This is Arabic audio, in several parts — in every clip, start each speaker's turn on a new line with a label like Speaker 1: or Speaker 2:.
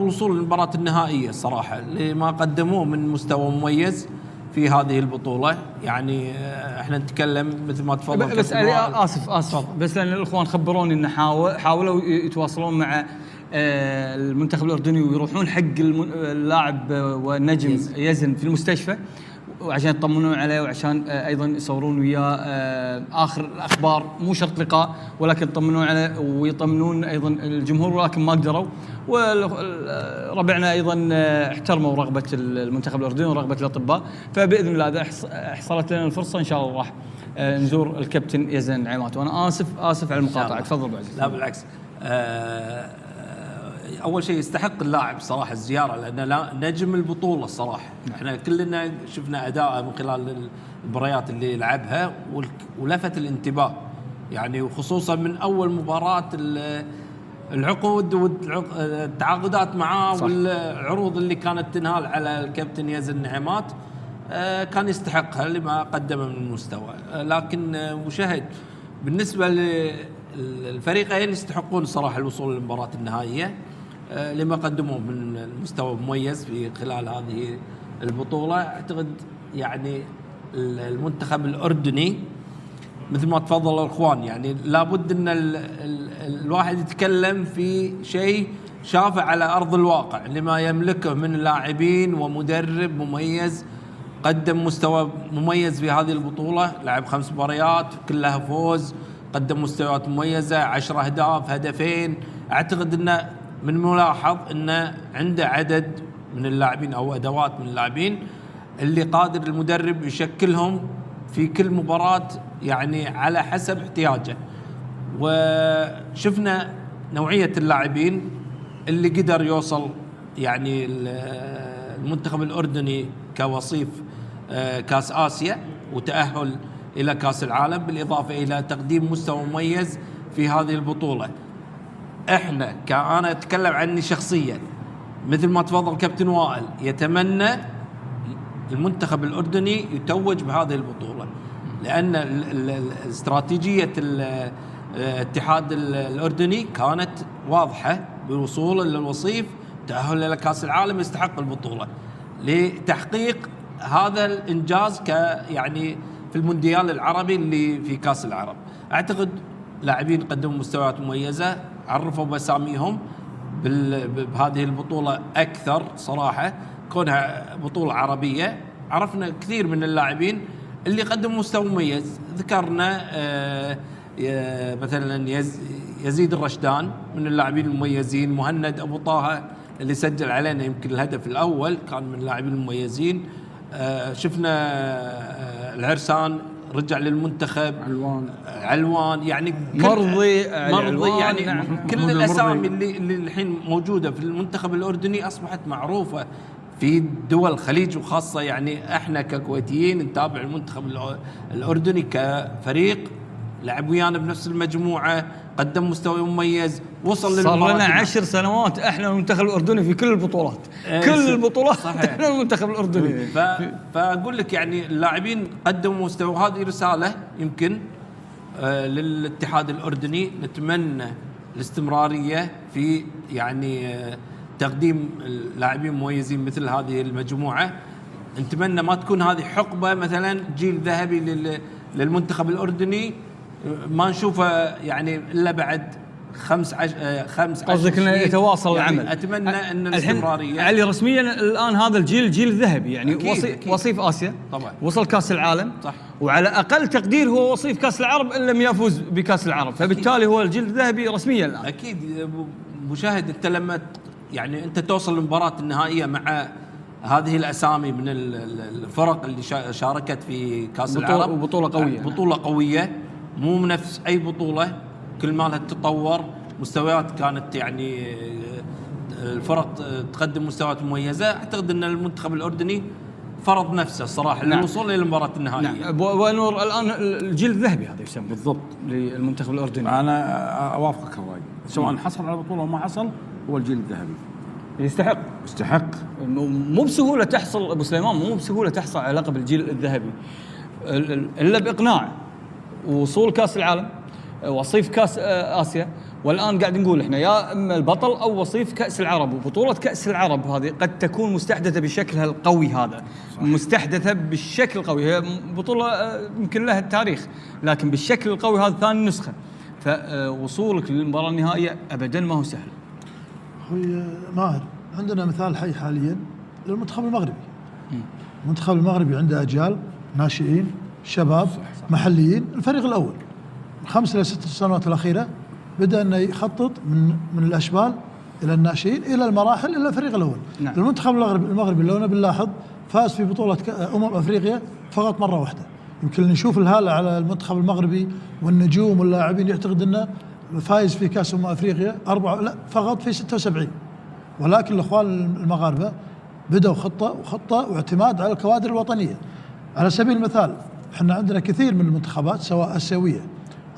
Speaker 1: الوصول للمباراة النهائية صراحة لما قدموه من مستوى مميز في هذه البطولة. يعني احنا نتكلم مثل ما تفضل
Speaker 2: بس اسف بس لان الاخوان خبروني ان حاولوا يتواصلون مع المنتخب الاردني ويروحون حق اللاعب والنجم يزن في المستشفى وعشان يطمنون عليه وعشان ايضا يصورون وياه اخر الاخبار، مو شرط لقاء ولكن يطمنون عليه ويطمنون ايضا الجمهور، ولكن ما قدروا. وربعنا ايضا احترموا رغبه المنتخب الاردني ورغبه الاطباء، فباذن الله اذا حصلت لنا الفرصه ان شاء الله راح نزور الكابتن يزن نعيمات. وانا اسف على المقاطعه، تفضل ابو عزيز.
Speaker 1: لا بالعكس، اول شيء يستحق اللاعب صراحه الزياره لانه نجم البطوله الصراحه. احنا كلنا شفنا اداءه من خلال المباريات اللي لعبها ولفت الانتباه، يعني وخصوصا من اول مباراه العقود والتعاقدات معاه والعروض اللي كانت تنهال على الكابتن يزن نعيمات، كان يستحقها لما قدمه من المستوى. لكن مشاهد بالنسبه للفريقين يستحقون صراحه الوصول للمباراه النهائيه لما قدموه من المستوى مميز في خلال هذه البطوله. اعتقد يعني المنتخب الاردني مثل ما تفضل الاخوان، يعني لابد ان الواحد يتكلم في شيء شافه على ارض الواقع لما يملكه من لاعبين ومدرب مميز قدم مستوى مميز في هذه البطوله. لعب 5 مباريات كلها فوز، قدم مستويات مميزه، 10 أهداف، هدفين. اعتقد انه من ملاحظ انه عنده عدد من اللاعبين او ادوات من اللاعبين اللي قادر المدرب يشكلهم في كل مباراة يعني على حسب احتياجه. وشفنا نوعية اللاعبين اللي قدر يوصل يعني المنتخب الأردني كوصيف كاس آسيا وتأهل إلى كاس العالم، بالإضافة إلى تقديم مستوى مميز في هذه البطولة. احنا أنا أتكلم عني شخصيا، مثل ما تفضل كابتن وائل، يتمنى المنتخب الأردني يتوج بهذه البطولة، لأن استراتيجية الاتحاد الأردني كانت واضحة بالوصول للوصيف، تأهل إلى كأس العالم، يستحق البطولة لتحقيق هذا الإنجاز يعني في المونديال العربي اللي في كأس العرب. أعتقد لاعبين قدموا مستويات مميزة، عرفوا بأساميهم بهذه البطولة أكثر صراحة، كونها بطولة عربية. عرفنا كثير من اللاعبين اللي قدموا مستوى مميز، ذكرنا مثلا يزيد الرشدان من اللاعبين المميزين، مهند أبو طه اللي سجل علينا يمكن الهدف الأول كان من اللاعبين المميزين. شفنا العرسان رجع للمنتخب، علوان يعني مرضي يعني نعم. كل الأسامي اللي الحين موجودة في المنتخب الأردني أصبحت معروفة في دول الخليج، وخاصة يعني احنا ككويتيين نتابع المنتخب الأردني كفريق لعب ويانا بنفس المجموعة، قدم مستوى مميز، وصل
Speaker 2: صار لنا 10 سنوات احنا المنتخب الأردني في كل البطولات، كل البطولات احنا المنتخب الأردني.
Speaker 1: فأقول لك يعني اللاعبين قدموا مستوى، هذه رسالة يمكن للاتحاد الأردني. نتمنى الاستمرارية في يعني تقديم لاعبين مميزين مثل هذه المجموعة. نتمنى ما تكون هذه حقبة مثلا جيل ذهبي للمنتخب الأردني ما نشوفه يعني إلا بعد 5
Speaker 2: قصدك انه يتواصل
Speaker 1: يعني
Speaker 2: العمل.
Speaker 1: اتمنى ان الاستمراريه
Speaker 2: علي رسميا الان هذا الجيل جيل ذهبي، يعني أكيد وصيف اسيا
Speaker 1: طبعا،
Speaker 2: وصل كاس العالم صح، وعلى اقل تقدير هو وصيف كاس العرب ان لم يفوز بكاس العرب، فبالتالي هو الجيل الذهبي رسميا الان.
Speaker 1: اكيد مشاهد، انت لما يعني انت توصل للمباراه النهائيه مع هذه الاسامي من الفرق اللي شاركت في كاس العرب،
Speaker 2: وبطوله قويه،
Speaker 1: بطوله قويه مو نفس اي بطوله، كل ما لها تطور مستويات، كانت يعني الفرق تقدم مستويات مميزه. اعتقد ان المنتخب الاردني فرض نفسه صراحه للوصول الى المباراه النهائيه.
Speaker 2: نعم. ونور الان الجيل الذهبي هذا يسمى بالضبط للمنتخب الاردني.
Speaker 3: انا اوافقك الراي، سواء حصل على البطوله او ما حصل هو الجيل الذهبي يستحق.
Speaker 2: مو بسهوله تحصل ابو سليمان، مو بسهوله تحصل على لقب الجيل الذهبي الا باقناع، وصول كاس العالم، وصيف كاس آسيا، والان قاعد نقول احنا يا اما البطل او وصيف كاس العرب. وبطوله كاس العرب هذه قد تكون مستحدثه بشكلها القوي هذا، صح. مستحدثه بالشكل القوي، هي بطوله يمكن لها التاريخ، لكن بالشكل القوي هذا ثاني نسخه، فوصولك للمباراه النهائيه ابدا ما هو سهل.
Speaker 4: اخوي ماهر، عندنا مثال حي حاليا للمنتخب المغربي. المنتخب المغربي عنده اجيال ناشئين شباب محليين. الفريق الاول 5 إلى 6 سنوات الاخيره بدأ أنه يخطط من الأشبال إلى الناشئين إلى المراحل إلى الفريق الأول.
Speaker 2: نعم.
Speaker 4: المنتخب المغربي لو بنلاحظ فاز في بطولة أفريقيا فقط مرة واحدة. يمكن نشوف الهالة على المنتخب المغربي والنجوم واللاعبين يعتقد أنه فايز في كأس أفريقيا 4 لا فقط في 76. ولكن الأخوان المغاربة بدأوا خطة واعتماد على الكوادر الوطنية. على سبيل المثال احنا عندنا كثير من المنتخبات سواء آسيوية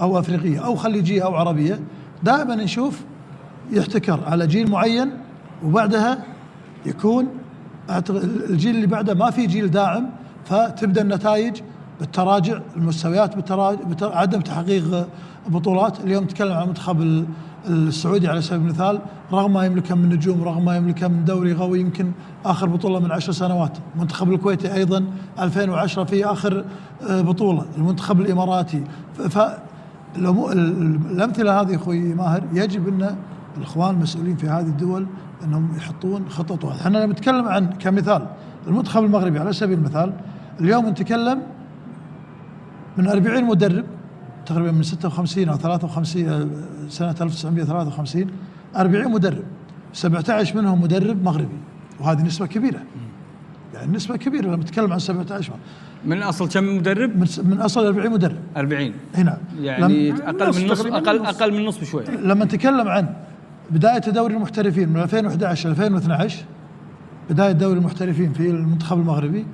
Speaker 4: أو أفريقية أو خليجية أو عربية، دائما نشوف يحتكر على جيل معين وبعدها يكون الجيل اللي بعده ما في جيل داعم، فتبدأ النتائج بالتراجع، المستويات عدم تحقيق بطولات. اليوم نتكلم عن المنتخب السعودي على سبيل المثال، رغم ما يملكه من نجوم، رغم ما يملكه من دوري قوي يمكن آخر بطولة من 10 سنوات. المنتخب الكويتي أيضا 2010 في آخر بطولة، المنتخب الإماراتي. الأمثلة هذه أخوي ماهر يجب أن الإخوان المسؤولين في هذه الدول أنهم يحطون خطط واضحة. احنا نتكلم عن كمثال المنتخب المغربي على سبيل المثال، اليوم نتكلم من 40 مدرب تقريبا من 56 أو 53 سنة 1953، 40 مدرب 17 منهم مدرب مغربي، وهذه نسبة كبيرة، يعني نسبة كبيرة لما نتكلم عن 17
Speaker 2: من اصل كم مدرب؟
Speaker 4: من اصل 40 مدرب.
Speaker 2: 40
Speaker 4: هنا
Speaker 2: يعني اقل من نص، اقل من نص بشوي.
Speaker 4: لما نتكلم عن بداية دوري المحترفين من 2011 2012، بداية دوري المحترفين في المنتخب المغربي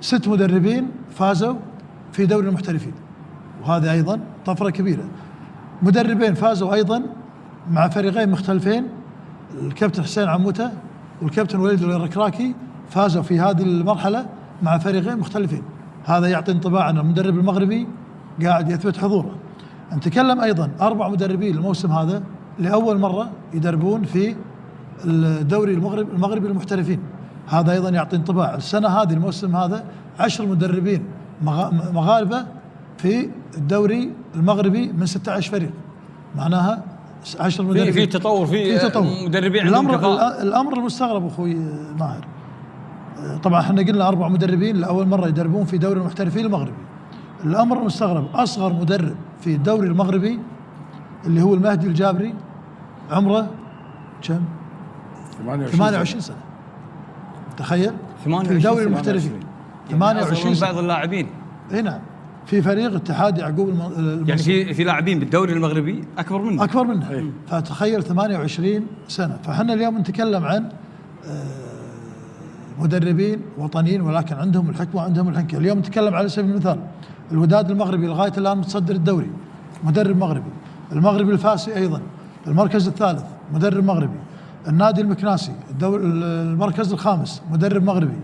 Speaker 4: 6 مدربين فازوا في دوري المحترفين، وهذا ايضا طفرة كبيرة. مدربين فازوا ايضا مع فريقين مختلفين، الكابتن حسين عموته والكابتن وليد الركراكي فازوا في هذه المرحلة مع فريقين مختلفين. هذا يعطي انطباع أن المدرب المغربي قاعد يثبت حضوره. نتكلم أيضا 4 مدربين الموسم هذا لأول مرة يدربون في الدوري المغربي للمحترفين، هذا أيضا يعطي انطباع. السنة هذه الموسم هذا 10 مدربين مغاربة في الدوري المغربي من 16 فريق، معناها 10 مدربين
Speaker 2: في تطور، في مدربين عندهم كفاءة.
Speaker 4: الأمر المستغرب أخوي ماهر، طبعا احنا قلنا 4 مدربين لأول مرة يدربون في دوري المحترفين المغربي. الأمر المستغرب أصغر مدرب في الدوري المغربي اللي هو المهدي الجابري، عمره كم؟ 28 سنة. تخيل في دوري المحترفين 28 سنة.
Speaker 2: بعض اللاعبين
Speaker 4: هنا في فريق اتحاد يعقوب
Speaker 2: يعني في لاعبين بالدوري المغربي أكبر منه.
Speaker 4: فتخيل 28 سنة. فحنا اليوم نتكلم عن مدربين وطنيين ولكن عندهم الحكمة وعندهم الحنكة. اليوم نتكلم على سبيل المثال الوداد المغربي لغاية الآن متصدر الدوري، مدرب مغربي. المغربي الفاسي أيضا المركز الثالث، مدرب مغربي. النادي المكناسي المركز الخامس، مدرب مغربي.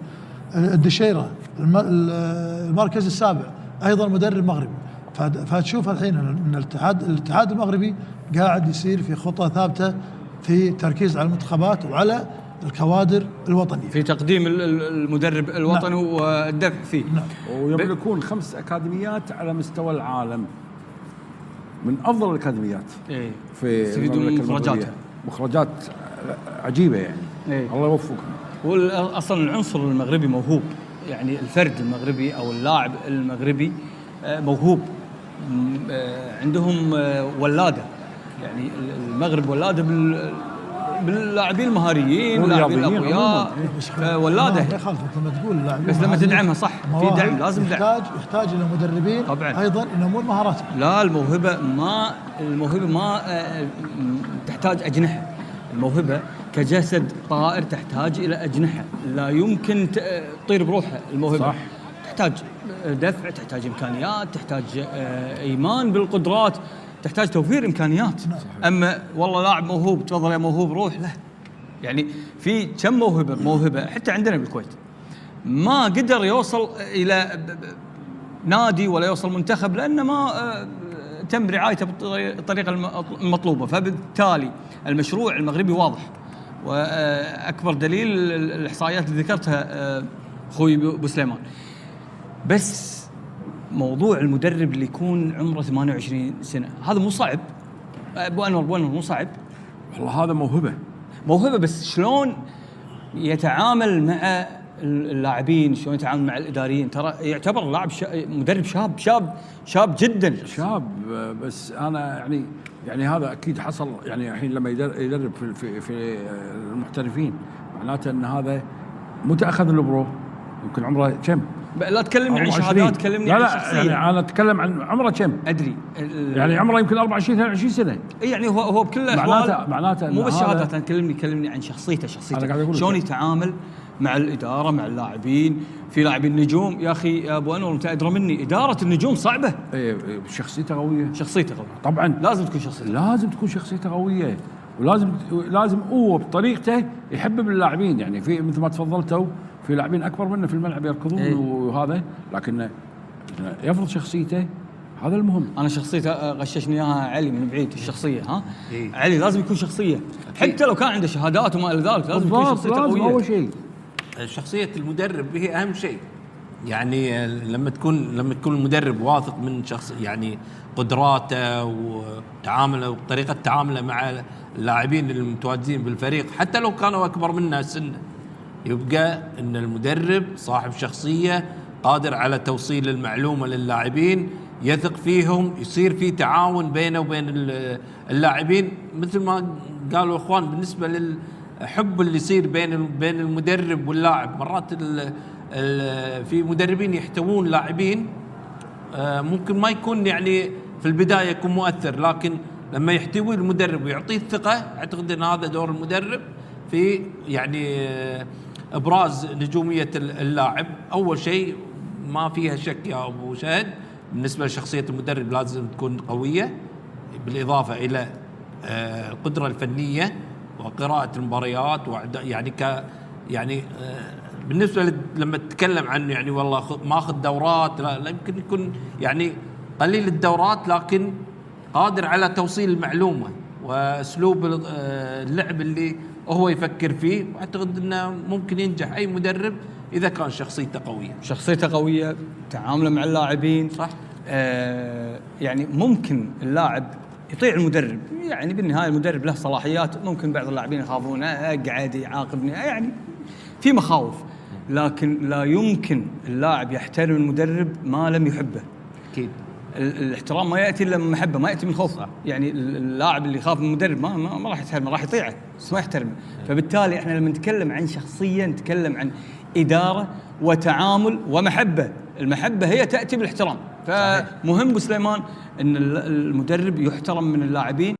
Speaker 4: الدشيرة المركز السابع، أيضا مدرب مغربي. فتشوف الحين أن الاتحاد المغربي قاعد يسير في خطة ثابتة في تركيز على المنتخبات وعلى الكوادر الوطنية
Speaker 2: في تقديم المدرب الوطني. نعم. والدفع فيه.
Speaker 3: نعم. ويملكون 5 أكاديميات على مستوى العالم، من أفضل الأكاديميات. في
Speaker 2: المملكة.
Speaker 3: مخرجات عجيبة يعني. الله يوفقهم.
Speaker 2: أصلا العنصر المغربي موهوب، يعني الفرد المغربي أو اللاعب المغربي موهوب، عندهم ولادة، يعني المغرب ولادة باللاعبين المهاريين واللاعبين الأقوياء، ولادة.
Speaker 4: ما يخالفك لما تقول اللاعبين،
Speaker 2: بس لما تدعمها صح، في دعم، لازم دعم.
Speaker 4: يحتاج إلى مدربين طبعا أيضا ينمون مهاراتهم.
Speaker 2: لا، الموهبة ما تحتاج أجنحة. الموهبة كجسد طائر تحتاج إلى أجنحة، لا يمكن تطير بروحها. الموهبة صح. تحتاج دفع، تحتاج إمكانيات، تحتاج إيمان بالقدرات، تحتاج توفير إمكانيات. أما والله لاعب موهوب تفضل يا موهوب روح، لا. يعني في كم موهبة حتى عندنا بالكويت ما قدر يوصل إلى نادي ولا يوصل منتخب، لأنه ما تم رعايته بالطريقه المطلوبه. فبالتالي المشروع المغربي واضح، واكبر دليل الاحصائيات اللي ذكرتها اخوي ابو سليمان. بس موضوع المدرب اللي يكون عمره 28 سنه هذا مو صعب ابو انور، مو صعب
Speaker 3: والله هذا موهبه،
Speaker 2: بس شلون يتعامل مع اللاعبين، شلون يتعامل مع الاداريين؟ ترى يعتبر اللاعب مدرب شاب جدا،
Speaker 3: بس انا يعني هذا اكيد حصل. يعني الحين لما يدرب في المحترفين معناته ان هذا متاخذ البرو، يمكن عمره كم؟
Speaker 2: لا تكلمني عن شهادات، كلمني عن شخصيه.
Speaker 3: يعني انا اتكلم عن عمره كم؟
Speaker 2: ادري
Speaker 3: يعني عمره يمكن 24 23 سنه.
Speaker 2: يعني هو بكل الاحوال
Speaker 3: معناته
Speaker 2: مو بس شهادات. انا كلمني عن شخصيته شلون يتعامل مع الاداره، مع اللاعبين. في لاعبين نجوم يا اخي يا ابو انور، انت ادرى مني، اداره النجوم صعبه.
Speaker 3: شخصيته قويه طبعا،
Speaker 2: لازم
Speaker 3: تكون شخصيته قويه، ولازم هو بطريقته يحبب اللاعبين. يعني في مثل ما تفضلتوا في لاعبين اكبر منه في الملعب يركضون وهذا، لكن يفرض شخصيته، هذا المهم.
Speaker 2: انا شخصيته غششني اياها علي من بعيد، الشخصيه علي لازم يكون شخصيه، حتى لو كان عنده شهادات وما الى ذلك لازم يكون شخصيته قويه.
Speaker 3: اول شيء
Speaker 1: شخصيه المدرب هي اهم شيء. يعني لما تكون المدرب واثق من شخص، يعني قدراته وتعامله وطريقه تعامله مع اللاعبين المتواجدين بالفريق حتى لو كانوا اكبر منه سنا، يبقى ان المدرب صاحب شخصيه قادر على توصيل المعلومه للاعبين، يثق فيهم، يصير في تعاون بينه وبين اللاعبين. مثل ما قالوا اخوان بالنسبه للحب اللي يصير بين المدرب واللاعب، مرات في مدربين يحتوون لاعبين ممكن ما يكون يعني في البدايه يكون مؤثر، لكن لما يحتوي المدرب ويعطيه الثقه، اعتقد ان هذا دور المدرب في يعني ابراز نجوميه اللاعب. اول شيء ما فيها شك يا ابو شهد، بالنسبه لشخصيه المدرب لازم تكون قويه، بالاضافه الى القدره الفنيه وقراءه المباريات يعني بالنسبه لما تتكلم عن يعني والله ماخذ دورات، لا يمكن يكون يعني قليل الدورات، لكن قادر على توصيل المعلومه واسلوب اللعب اللي هو يفكر فيه. واعتقد انه ممكن ينجح اي مدرب اذا كان شخصيته قويه،
Speaker 2: تعامله مع اللاعبين
Speaker 1: صح.
Speaker 2: يعني ممكن اللاعب يطيع المدرب، يعني بالنهايه المدرب له صلاحيات، ممكن بعض اللاعبين يخافون قاعد يعاقبني، يعني في مخاوف، لكن لا يمكن اللاعب يحترم المدرب ما لم يحبه.
Speaker 1: اكيد
Speaker 2: الاحترام ما ياتي الا من محبه، ما ياتي من خوف. يعني اللاعب اللي يخاف من المدرب ما راح يحترمه، راح يطيعه بس ما يحترمه. فبالتالي احنا لما نتكلم عن شخصيه نتكلم عن اداره وتعامل ومحبه. المحبه هي تاتي بالاحترام. فمهم ابو سليمان ان المدرب يحترم من اللاعبين،